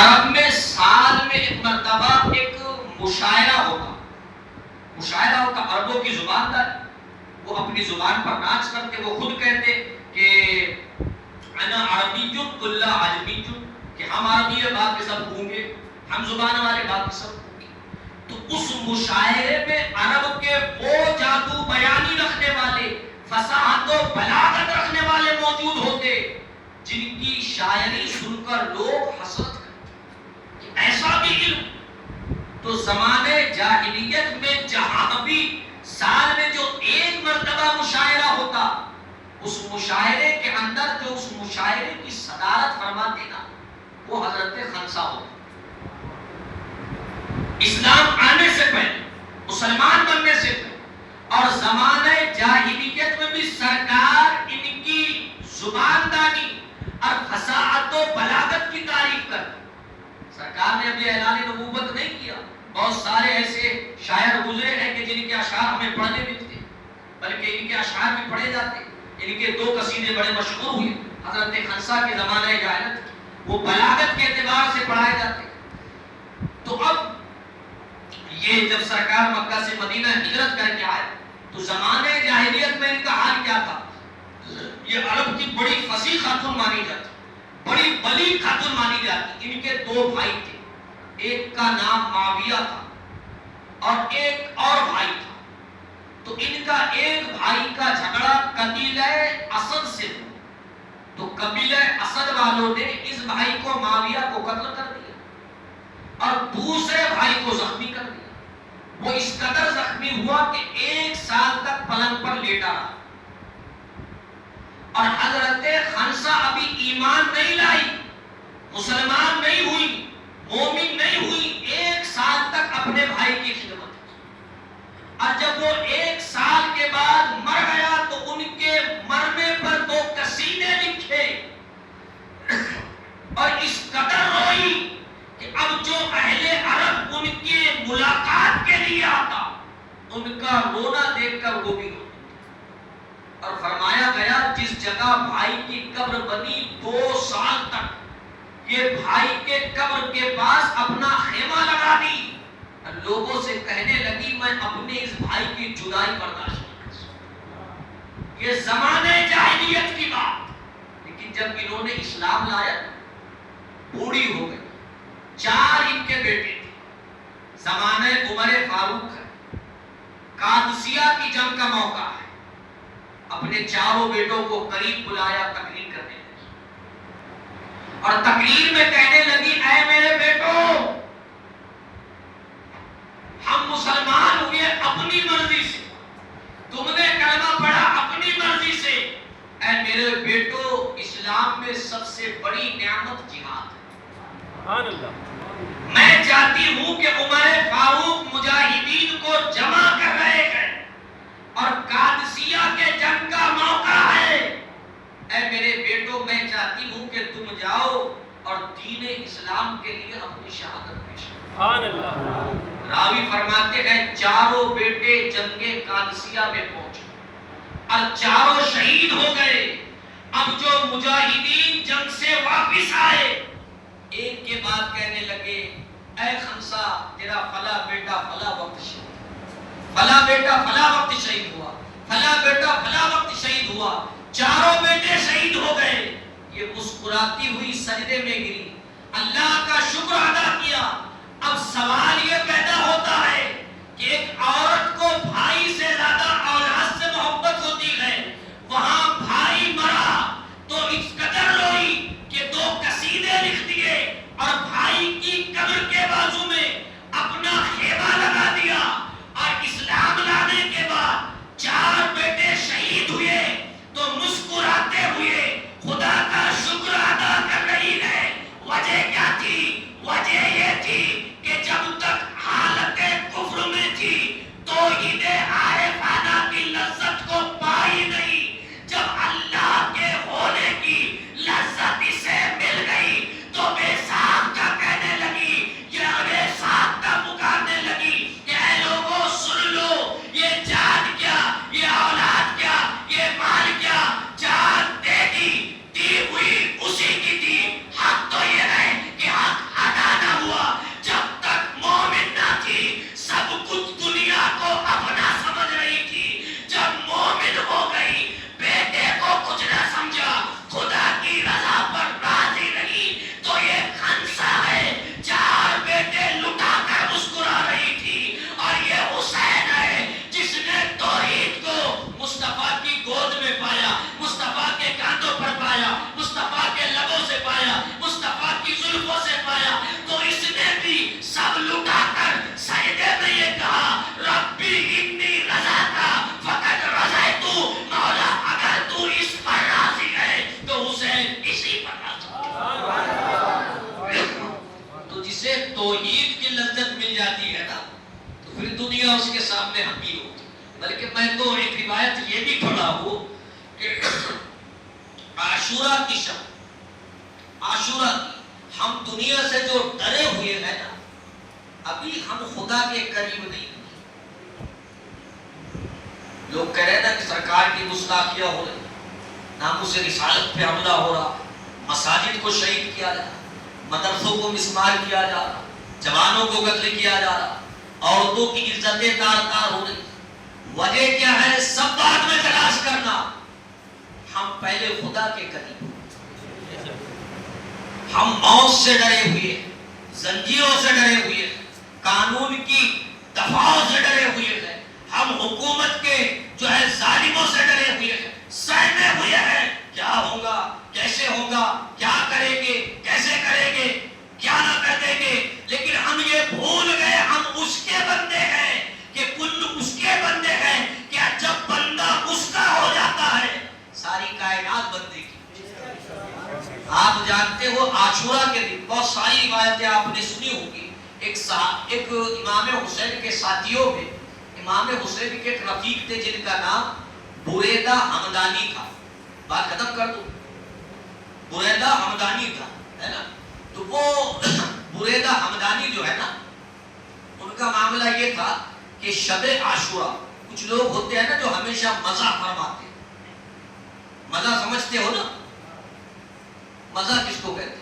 عرب میں سال میں ایک مرتبہ ایک مشاعرہ ہوتا. مشاعرہ ہوتا عربوں کی زبان تھا. وہ اپنی زبان پر ناچ کرتے. وہ خود کہتے کہ انا عربی کل عجمی، کہ ہم عربی ہے باقی سب گونگے، ہم زبان والے باقی سب گونگے. تو اس مشاعرے میں عرب کے وہ جادو بیانی رکھنے والے، فصاحت و بلاغت رکھنے والے موجود ہوتے جن کی شاعری سن کر لوگ حسرت کرتے کہ ایسا بھی علم. تو زمانے جاہلیت میں جہاں بھی سال میں جو ایک مرتبہ مشاعرہ ہوتا، اس مشاعرے کے اندر جو اس مشاعرے کی صدارت فرماتے نا وہ حضرت خنسا ہوتا. اسلام آنے سے پہلے، مسلمان بننے سے پہلے اور زمانہ جاہلیت میں بھی سرکار ان کی زبان دانی اور فصاحت و بلاغت کی تعریف کرتے. سرکار نے ابھی اعلان نبوت نہیں کیا. بہت سارے ایسے شاعر گزرے ہیں کہ جن کے اشعار ہمیں پڑھنے ملتے، بلکہ ان کے اشعار بھی پڑھے جاتے. ان کے 2 قصیدے بڑے مشہور ہوئے حضرت خنسا کے زمانہ جاہلیت، وہ بلاغت کے اعتبار سے پڑھائے جاتے. تو اب یہ جب سرکار مکہ سے مدینہ ہجرت کر کے آئے تو زمانے جاہلیت میں ان کا حال کیا تھا؟ یہ عرب کی بڑی فصیح خاتون مانی جاتی، بڑی بلیغ خاتون مانی جاتی. ان کے 2 بھائی تھے، ایک کا نام معاویہ تھا اور ایک اور بھائی تھا. تو ان کا ایک بھائی کا جھگڑا قبیلہ اسد سے ہوا. تو قبیلہ اسد والوں نے اس بھائی کو معاویہ کو قتل کر دیا اور دوسرے بھائی کو زخمی کر دیا. وہ اس قدر زخمی ہوا کہ 1 سال تک پلنگ پر لیٹا رہا. اور حضرت خنسا ابھی ایمان نہیں لائی، مسلمان نہیں ہوئی، مومن نہیں ہوئی. 1 سال تک اپنے بھائی کی خدمت. اور جب وہ 1 سال کے بعد مر گیا تو ان کے مرنے پر 2 قصیدے لکھے اور اس قدر روئی کہ اب جو اہل عرب ان کے ملاقات کے لیے آتا ان کا رونا دیکھ کر وہ بھی روتے. اور فرمایا گیا جس جگہ بھائی کی قبر بنی 2 سال تک یہ بھائی کے قبر کے پاس اپنا خیمہ لگا دی. لوگوں سے کہنے لگی میں اپنے اس بھائی کی جدائی برداشت نہیں کر سکتی. یہ زمانے جاہلیت کی بات. لیکن جب انہوں نے اسلام لایا بوڑھی ہو گئی. 4 ان کے بیٹے تھے. زمانہ عمر فاروق ہے، قادسیہ کی جنگ کا موقع ہے. اپنے 4 بیٹوں کو قریب بلایا تقریر کرنے لگی اور تقریر میں کہنے لگی اے میرے بیٹو، ہم مسلمان ہوئے اپنی مرضی سے، تم نے کلمہ پڑھا اپنی مرضی سے. اے میرے بیٹو، اسلام میں سب سے بڑی نعمت جہاد ہے. سبحان اللہ. میں چاہتی ہوں کہ عمر فاروق مجاہدین کو جمع کر رہے ہیں اور قادسیہ کے جنگ کا موقع ہے. اے میرے بیٹو، میں چاہتی ہوں کہ تم جاؤ اور دین اسلام کے لیے اپنی شہادت پیش کرو. سبحان اللہ. راوی فرماتے ہیں 4 بیٹے جنگ قادسیہ میں پہنچے اور 4 شہید ہو گئے. اب جو مجاہدین جنگ سے واپس آئے ایک کے بعد کہنے لگے اے خنسا، تیرا فلاں بیٹا فلاں وقت شہید، فلاں بیٹا فلاں وقت شہید ہوا، فلاں بیٹا فلاں وقت شہید ہوا. 4 بیٹے شہید ہو گئے. یہ مسکراتی ہوئی سجدے میں گری، اللہ کا شکر ادا کیا. اب سوال یہ پیدا ہوتا ہے کہ ایک عورت کو بھائی سے زیادہ اولاد سے محبت ہوتی ہے. وہاں بھائی مرا تو اس قدر روئی کہ 2 قصیدے لکھ دیے اور بھائی کی قبر کے بازو میں اپنا خیمہ لگا دیا. اور اسلام لانے کے بعد 4 بیٹے شہید ہوئے تو مسکراتے ہوئے خدا کا شکر ادا کر رہی ہے. وجہ کیا تھی؟ وجہ یہ تھی کہ جب تک حالت کفر میں تھی توحید عارفانہ کی لذت کو پائی نہیں. جب اللہ کے ہونے کی لذت اسے مل گئی تو بے ساختہ کہنے لگی یہ دنیا اس کے سامنے حقیر ہوتی. بلکہ میں تو ایک روایت یہ بھی پڑھا ہوں کہ عاشورہ کی شب، عاشورہ کی ہم دنیا سے جو ڈرے ہوئے ہیں نا، ابھی ہم خدا کے قریب نہیں ہیں. لوگ کہہ رہے ہیں نا کہ سرکار کی گستاخیاں ہو رہی، ناموس رسالت پہ حملہ ہو رہا، مساجد کو شہید کیا جا رہا، مدرسوں کو مسمار کیا جا رہا، جوانوں کو قتل کیا جا رہا، عورتوں کی عزتیں تار تار ہو رہی. وجہ کیا ہے؟ سب بعد میں تلاش کرنا، ہم پہلے خدا کے قریب. ہم موت سے ڈرے ہوئے، زنجیروں سے ڈرے ہوئے، قانون کی دفاعوں سے ڈرے ہوئے ہیں، ہم حکومت کے جو ہے ظالموں سے ڈرے ہوئے ہیں، سہمے ہوئے ہیں کیا ہوگا، کیسے ہوگا، کیا کریں گے، کیسے کریں گے، کیا نہ کر دیں گے. لیکن ہم یہ بھول گئے ہم اس کے بندے ہیں، کہ کل اس کے بندے ہیں. کیا جب بندہ اس کا ہو جاتا ہے ساری کائنات بندے کی. آپ جانتے ہو عاشورہ کے دن بہت ساری روایتیں آپ نے سنی ہوگی. ایک امام حسین کے ساتھیوں میں امام حسین کے ایک رفیق تھے جن کا نام بریدہ حمدانی تھا. بات ختم کر دوں، بریدہ حمدانی تھا، ہے نا. تو وہ بریدہ حمدانی جو ہے نا، ان کا معاملہ یہ تھا کہ شب عاشورہ، کچھ لوگ ہوتے ہیں نا جو ہمیشہ مزہ فرماتے ہیں. مزہ سمجھتے ہو نا؟ مزہ کس کو کہتے ہیں؟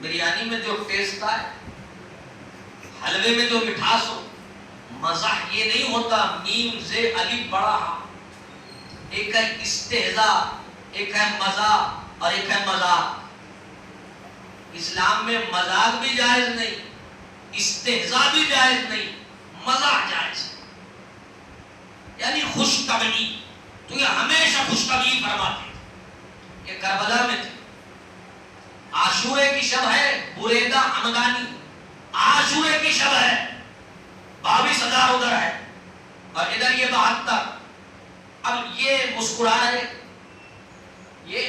بریانی میں جو ٹیسٹ ہے، حلوے میں جو مٹھاس ہو. مزاح یہ نہیں ہوتا میم زے الف بڑا ہاں. ایک ہے استہزاء، ایک ہے مزاح اور ایک ہے مذاق. اسلام میں مذاق بھی جائز نہیں، استہزاء بھی جائز نہیں، مزاح جائز ہے. یعنی خوش طبعی. تو یہ ہمیشہ خوش طبعی فرماتے تھے. یہ کربلا میں تھے. عاشورے کی شب ہے، بریدہ حمدانی عاشورے کی شب ہے، 22,000 ادھر ہے اور ادھر یہ 72. اب یہ مسکرا رہے، یہ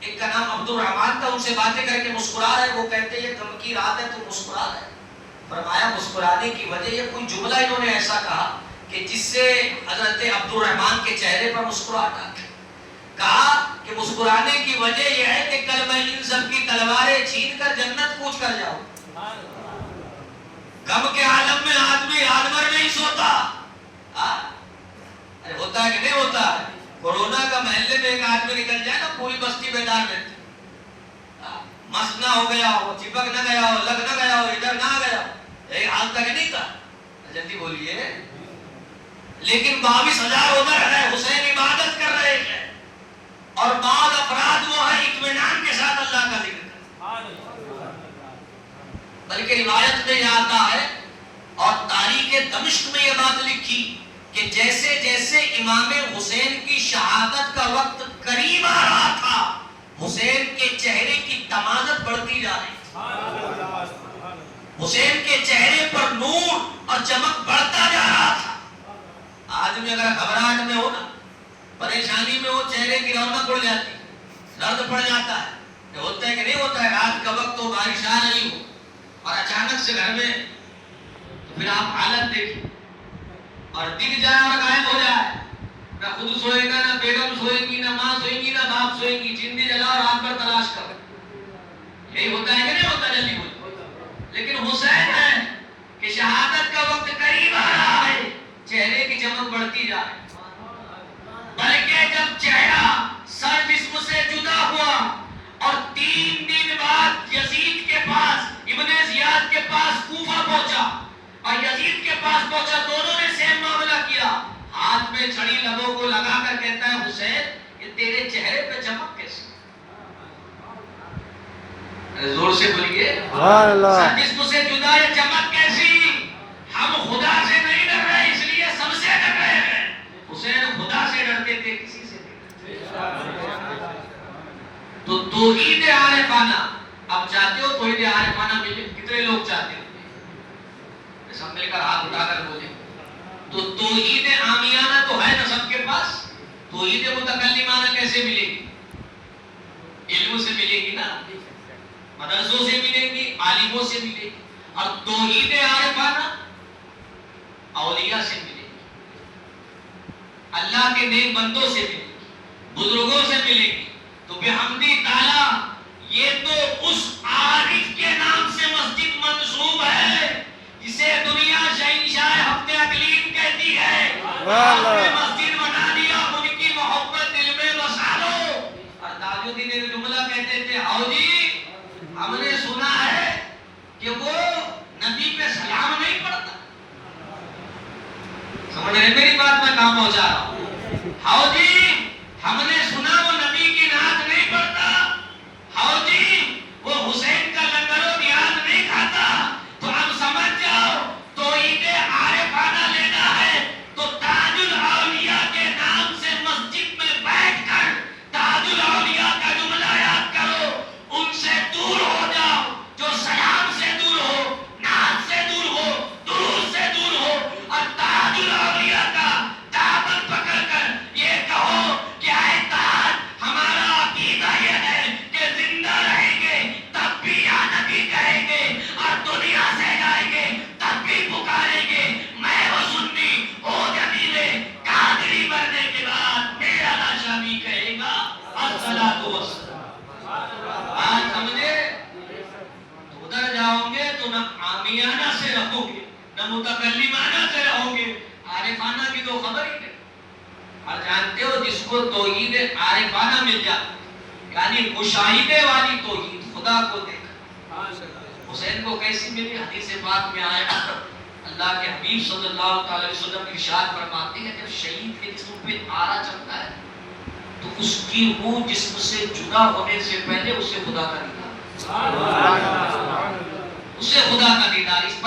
ایک کا نام عبد الرحمن تھا، ان سے باتیں کر کے مسکرا رہے. وہ کہتے یہ غم کی رات ہے تو مسکرا رہے. فرمایا مسکرانے کی وجہ یہ کوئی جملہ انہوں نے ایسا کہا کہ جس سے حضرت عبد الرحمن کے چہرے پر مسکراہٹ آ گئی. کہا کہ مسکرانے کی وجہ یہ ہے کہ کل میں ان سب کی تلواریں چھین کر جنت کوچ کر جاؤں. غم کے عالم میں آدمی رات بھر نہیں سوتا. ارے ہوتا ہے کہ نہیں ہوتا ہے؟ کورونا کا محلے میں ایک آدمی نکل جائے نا پوری بستی بیدار رہتی. مست نہ ہو گیا ہو، چپک نہ گیا ہو، لگ نہ گیا ہو، ادھر نہ گیا ہو، ایک حال تک نہیں تھا. جلدی بولیے. لیکن 22,000 ادھر ہے، حسین عبادت کر رہے ہیں اور بعض افراد وہ ہے اطمینان کے ساتھ اللہ کا ذکر کرتے. بلکہ روایت میں یہ آتا ہے اور تاریخ دمشق میں یہ بات لکھی کہ جیسے جیسے امام حسین کی شہادت کا وقت قریب آ رہا تھا، حسین کے چہرے کی تمازت بڑھتی جا رہی تھی. حسین کے چہرے پر نور اور چمک بڑھتا جا رہا تھا. آدمی اگر گھبراہٹ میں ہو نا، پریشانی میں ہو، چہرے کی رونق اڑ جاتی، درد پڑ جاتا ہے. یہ ہوتا ہے کہ نہیں ہوتا ہے؟ رات کا وقت ہو، بارش آ رہی ہو اور اچانک سے گھر میں، تو پھر آپ حالت دیکھیں اور دکھ جائے اور غائب ہو جائے. نہ خود سوئے گا، نہ بیگم سوئے گی، نہ ماں سوئے گی، نہ باپ سوئے گی. زندگی جلا اور رات بھر تلاش کرو. یہی ہوتا ہے کہ نہیں ہوتا؟ جلدی بولو. لیکن حسین ہے کہ شہادت کا وقت قریب آ رہا ہے، چہرے کی چمک بڑھتی جا رہی. بلکہ جب چہرہ سر جسم سے جدا ہوا اور 3 دن بعد یزید کے پاس، ابن زیاد کے پاس کوفہ پہنچا اور یزید کے پاس پہنچا، دونوں نے سیم معاملہ کیا. ہاتھ میں چھڑی لبوں کو لگا کر کہتا ہے حسین یہ تیرے چہرے پہ چمک کیسی؟ زور سے بولیے. سر جسم سے جدا یہ چمک کیسی؟ ہم خدا سے نہیں ڈر رہے، اس لیے سب سے ڈر رہے ہیں. حسین خدا سے ڈرتے تھے، کسی سے نہیں ڈرتے. تو توحید عارفانہ اب چاہتے ہو؟ توحید عارفانہ ملے؟ کتنے لوگ چاہتے ہو؟ سب مل کر ہاتھ اٹھا کر بولے. تو توحید عامیانہ تو ہے نا سب کے پاس. توحید متکلمانہ کیسے ملے گی؟ علم سے ملے گی نا، مدرسوں سے ملے گی، عالموں سے ملے گی. اور توحید عارفانہ اولیاء سے ملے گی، اللہ کے نیک بندوں سے ملے گی، بزرگوں سے ملے گی. تو بحمدی تعالیٰ یہ تو اس عارف کے نام سے مسجد منسوب ہے جسے دنیا شہنشاہ ہفتے اقلیم کہتی ہے. آپ نے مسجد بنا دیا، ان کی محبت دل میں بسا لو. اور تاج الدین ایک جملہ کہتے تھے، ہاؤ جی ہم نے سنا ہے کہ وہ نبی پہ سلام نہیں پڑھتا. سمجھ رہے میری بات؟ میں کہاں پہنچا رہا ہوں؟ ہاؤ جی ہم نے سنا وہ نبی کی نعت نہیں پڑھتا. ہاؤ جی وہ حسین کا لنگر و نیاز نہیں کھاتا. تو اب سمجھ جاؤ توحید عارفانہ لینا ہے تو تاج الاولیاء کے نام سے مسجد میں بیٹھ کر تاج الاولیاء کا جملہ یاد کرو. ان سے دور ہو جاؤ جو سلام سے دور ہو، نعت سے دور ہو، درود سے دور ہو، اور تاج الاولیاء کا دامن پکڑ کر یہ کہو کہ اے تاج ہمارا عقیدہ یہ ہے کہ زندہ رہیں گے تب بھی یا نبی کہیں گے، اور دنیا سے جائیں گے تب بھی پکاریں گے. میں وہ سنی او جمیلے قادری مرنے کے بعد میرا لاشا بھی کہے گا الصلاۃ والسلام. بات سمجھے؟ تو ادھر جاؤ گے تو نہ عامیانہ سے رہو گے نہ متکلمانہ سے رہو گے، عارفانہ کی تو خبر ہی نہیں. اور جانتے ہو جس کو توحید عارفانہ مل جاتی یعنی مشاہدے والی توحید، خدا کو دیکھا. حسین کو کیسی ملی؟ حدیث پاک میں آیا اللہ کے حبیب صلی اللہ علیہ وسلم ارشاد فرماتے ہیں جب شہید کے جسم پہ آرا چلتا ہے تو اس کی روح جسم سے جدا ہونے سے پہلے اسے خدا کا دیدار، اسے خدا کا دیدار. اس